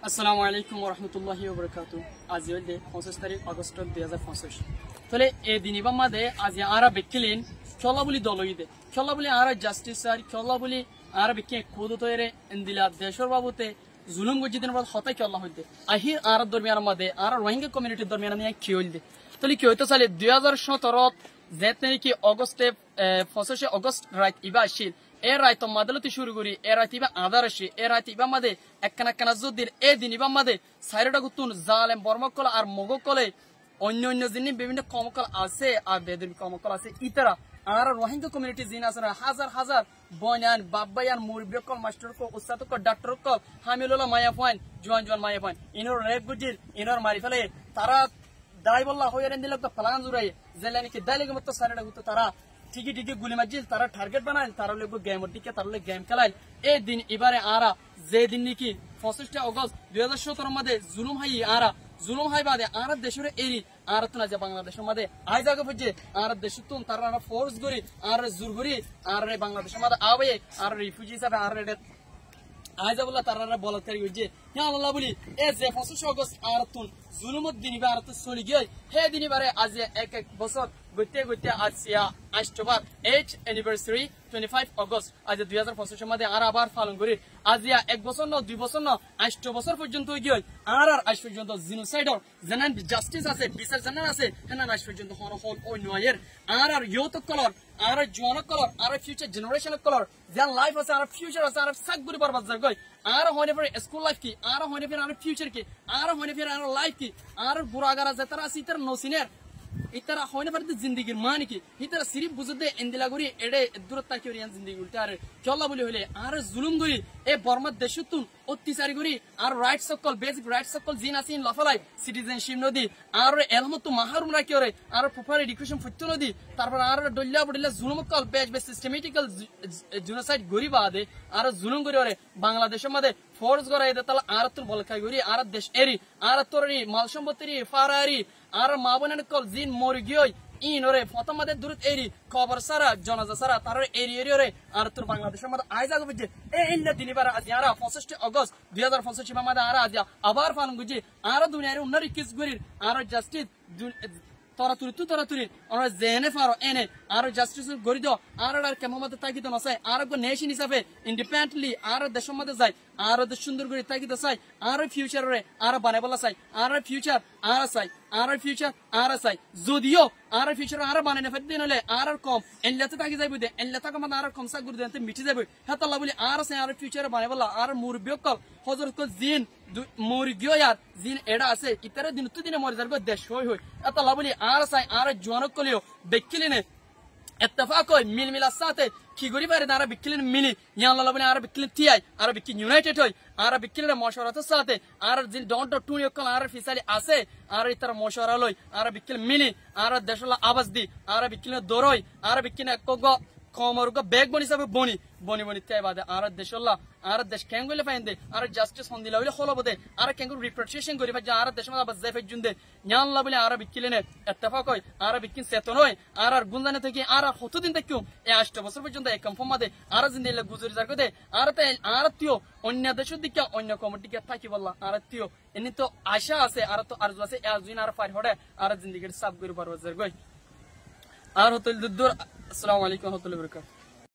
আসসালামু আলাইকুম ওরহমতুল্লাহি ওবরাকাতু। আজ হইলে 25 তারিখ আগস্ট 2025 তাহলে এই দিনিবা মাদে আজ আরা বেকিলিন খেলা বলি দলইদে খেলা বলি আরা জাস্টিস আর খেলা বলি আরা বেকি কোদ তৈরে ইন্দিলা দেশর বাবুতে জুলুম গজিদিন বাদ হতাই খেলা হইতে আহি আরা দরমিয়ার মাদে আরা রোহিঙ্গা কমিউনিটির দরমিয়ার নিয়ে কি হইলদে তাহলে কি হইতো সালে 2017 যেতে কি অগস্টে 25 অগস্ট রাত ইবা আসিল এর রায় তো মাদালতি শুরু করি এর রায় ইবা আদার আসি এর রায় ইবা মাদে একখানা যুদ্ধের এই দিন ইবা মাদে সাইরটা গুতুন জালেম বর্মকল আর মগকলে অন্য অন্য জিনিস বিভিন্ন কমকল আছে আর বেদবি কমকল আছে ইতারা আর রোহিঙ্গা কমিউনিটি জিন আছে না হাজার হাজার বয়ান বাব্বায়ান মুরব্বিকল মাস্টারকল উস্তাদকল ডাক্তারকল হামিলুল্লাহ মায়া পয়েন্ট জোয়ান জোয়ান মায়া পয়েন্ট ইনোর রেপ গুজির ইনোর মারি ফেলে তারা দাই বল্লা হইয়ারেন দিলে তো ফলান জুরাই জেলানি কি দাইলে মতো সাইরটা গুতো তারা ঠিকই ঠিকই গুলি মারছিল তারা টার্গেট বানাইল তারা লোক গেমের দিকে তারা লোক গেম খেলাইল এই দিন এবারে আরা যে দিন নাকি 25 আগস্ট 2017 মধ্যে জুলুম হাই আরা জুলুম হাই বাদে আর দেশের এরি আর তো না যে বাংলাদেশের মধ্যে আই জায়গা বুঝে আর দেশ তুন তারা ফোর্স করি আর জোর করি আর বাংলাদেশের মধ্যে আবে আর রিফিউজি হিসাবে আর আইজা বলা তারা বলতারি হইছে হ্যাঁ আল্লাহ বলি এ যে 25 আগস্ট আর তুন জুলুমত দিনিবা আর তো চলি গিয়ে হে দিনিবারে আজ এক এক বছর গইতে গইতে আজ আষ্টবার 8th anniversary 25 আগস্ট আজ 2025 মধ্যে আর আবার পালন করি আজ এক বছর না 2 বছর না 8 বছর পর্যন্ত গিয়ে আর আজ পর্যন্ত জিনোসাইডর জেনান জাস্টিস আছে বিচার জানান আছে হেনান আজ পর্যন্ত হন হল ওই নয়ের আর ইয়ুথ কলর আর জোয়ান কলর আর ফিউচার জেনারেশন কলর যার লাইফ আছে আর ফিউচার আছে আর সাকগুরি বরবাদ যার আর হইনে ফির স্কুল লাইফ কি আর হইনে ফির আর ফিউচার কি আর হইনে ফির আর লাইফ কি আর বুড়াগারা যেতারা আছে ইতার নসিনের ইতারা হইনে ফির জিন্দেগির মান কি ইতারা সিরিফ বুঝতে ইন্দিলা করি এডে দূরত্ব কি ওরিয়ান জিন্দেগি উল্টা আর চল্লা বলি হইলে আর জুলুম করি এ বর্মা দেশতুন অত্যাচার করি আর রাইট সকল বেসিক রাইট সকল জিন আসিন লফালাই সিটিজেনশিপ নদী আর এলমত মাহরুম রাখি ওরে আর প্রপার এডুকেশন ফুটতো নদী তারপর আর ডল্লা বডলা জুলুম কল বেজ বেস সিস্টেমেটিক্যাল জেনোসাইড গরি বাদে আর জুলুম করি ওরে বাংলাদেশের মধ্যে ফোর্স গরাই দে তালা আর তোর বল খাই গরি আর দেশ এরি আর তোররি মাল সম্পত্তিরি ফারারি আর মাবনান কল জিন মরি গিয়ে ইনরে ফতমাদে দূরত এরি খবর সারা জনাজা সারা তার এরি এরি রে আর তোর বাংলাদেশের মধ্যে আইজা বুঝে এ ইল্লা দিনিবার আজ ইয়ারা 25 আগস্ট 2025 মধ্যে আর আজ আবার ফান গুজি আর দুনিয়ার উন্নরি কিস গরির আর জাস্টিস তোরা তুরি আমরা জেনে ফারো এনে আর জাস্টিস গরি দাও আর কেমন মধ্যে তাকিদ নসাই আর নেশন হিসাবে ইন্ডিপেন্ডেন্টলি আর দেশের মধ্যে যায় আর দেশ সুন্দর করে তাকিদ চাই আর ফিউচার রে আর বানাবলা চাই আর ফিউচার আর চাই আর ফিউচার আর চাই যদিও আর ফিউচার আর বানানে ফেদ দিন হলে আর কম এনলাতে তাকি যাইব দে এনলাতে কম আর কম সা গুরু দেনতে মিটি যাইব হাত আল্লাহ বলি আর চাই আর ফিউচার বানাবলা আর মুরবিয়কল হযরত কো জিন মুরগিও ইয়ার জিন এডা আছে ইতারে দিন তো দিনে মরে যার গো দেশ হই হই হাত আল্লাহ বলি আর চাই আর জোয়ানক কলিও বেকিলিনে اتفاق মিল মিলা সাথে কি গরি পারে তারা বিকিলেন মিলি ইয়া আল্লাহ বলে আর বিকিলেন টিআই আর বিকি ইউনাইটেড হই আর বিকিলেন মশওয়ারাতের সাথে আর জিন ডন্ট টু ইকল আর ফিসালি আছে আর ইতার মশওয়ারা লই আর বিকিল মিলি আর দেশলা আওয়াজ দি আর বিকিলেন দরই আর বিকিনে কগ কমরগ ব্যাগ বনি সব বনি বনি বনি তে বাদে আর দেশলা আর দেশ কেঙ্গলে ফাইন্দে আর জাস্টিস হন্দিলা হইলে হলবদে আর কেঙ্গু রিপ্রেজেন্টেশন করি ভাই আর দেশ মা বাজ জাইফে জুন্দে ইয়া আল্লাহ বলে আর বিকিলেনে ইত্তেফাক হই আর বিকিন সেতন হই আর গুনজানে থেকে আর কতদিন তাকিও এই 8 বছর পর্যন্ত এক কনফার্ম মাদে আর জিন্দিলা গুজরি যার কদে আর তে আর তিও অন্য দেশের দিকে অন্য কমিটিকে থাকি বললা আর তিও এনি তো আশা আছে আর তো আরজু আছে আজুন আর ফাইর হড়ে আর জিন্দিগির সব গরি পারবা যার গই আর হতল দুদুর আসসালামু আলাইকুম ওয়া রাহমাতুল্লাহি ওয়া বারাকাতুহু।